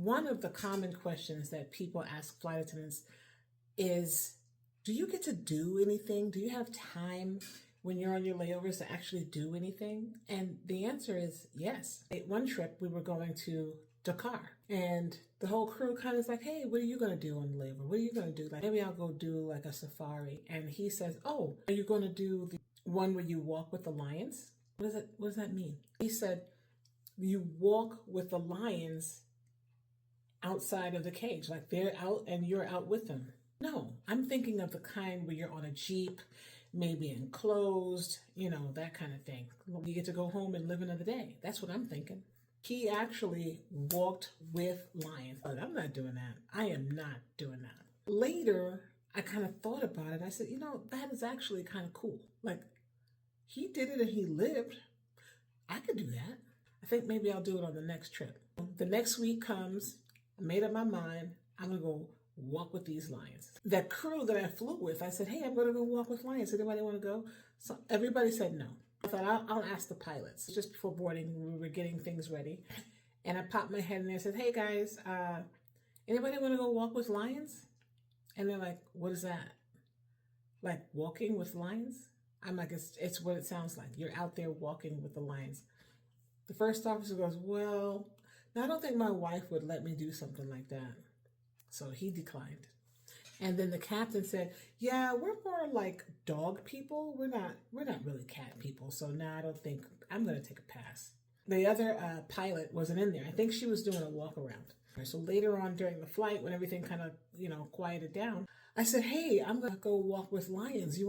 one of the common questions that people ask flight attendants is, do you get to do anything? Do you have time when you're on your layovers to actually do anything? And the answer is yes. One trip, we were going to Dakar, and the whole crew kind of is like, hey, what are you going to do on the layover? What are you going to do? Like, maybe I'll go do like a safari. And he says, oh, are you going to do the one where you walk with the lions? What does that mean? He said, you walk with the lions outside of the cage, like they're out and you're out with them. No, I'm thinking of the kind where you're on a Jeep, maybe enclosed, that kind of thing. You get to go home and live another day. That's what I'm thinking. He actually walked with lions. But I'm not doing that. I am not doing that. Later, I kind of thought about it. I said, that is actually kind of cool. Like, he did it and he lived. I could do that. I think maybe I'll do it on the next trip. The next week comes, I made up my mind, I'm going to go walk with these lions. That crew that I flew with, I said, hey, I'm going to go walk with lions. Anybody want to go? So everybody said no. I thought, I'll ask the pilots. Just before boarding, we were getting things ready. And I popped my head in there and said, hey guys, anybody want to go walk with lions? And they're like, what is that? Like walking with lions? I'm like, it's what it sounds like. You're out there walking with the lions. The first officer goes, well, no, I don't think my wife would let me do something like that. So he declined. And then the captain said, yeah, we're more like dog people. We're not really cat people. So now I don't think I'm going to take a pass. The other pilot wasn't in there. I think she was doing a walk around. So later on during the flight, when everything kind of, quieted down, I said, hey, I'm going to go walk with lions. Do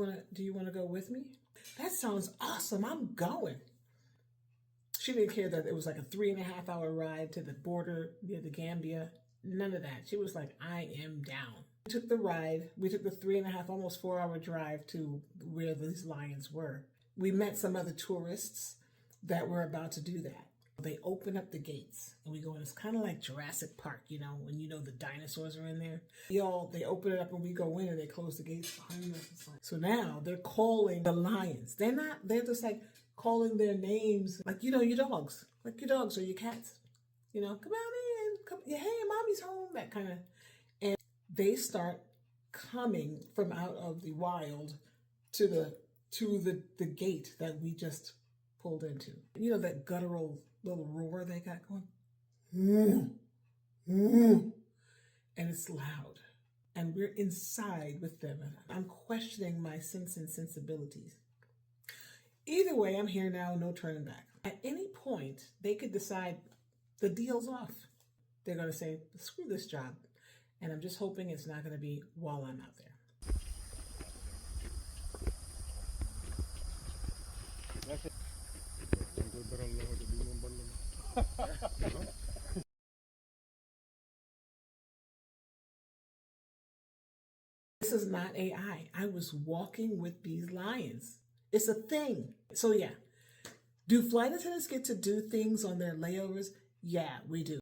you want to go with me? That sounds awesome. I'm going. She didn't care that it was like a 3.5-hour ride to the border near the Gambia. None of that. She was like, I am down. We took the ride. We took the 3.5, almost 4-hour drive to where these lions were. We met some other tourists that were about to do that. They open up the gates and we go in. It's kind of like Jurassic Park, when the dinosaurs are in there. They open it up and we go in and they close the gates behind us. So now they're calling the lions. They're just like calling their names, like, your dogs, like your dogs or your cats. Come on in, come, yeah, hey, mommy's home, that kind of. And they start coming from out of the wild to the gate that we just pulled into. That guttural little roar they got going. And it's loud. And we're inside with them. And I'm questioning my sense and sensibilities. Either way, I'm here now, no turning back. At any point, they could decide the deal's off. They're going to say, screw this job. And I'm just hoping it's not going to be while I'm out there. This is not AI. I was walking with these lions. It's a thing. So yeah, do flight attendants get to do things on their layovers? Yeah, we do.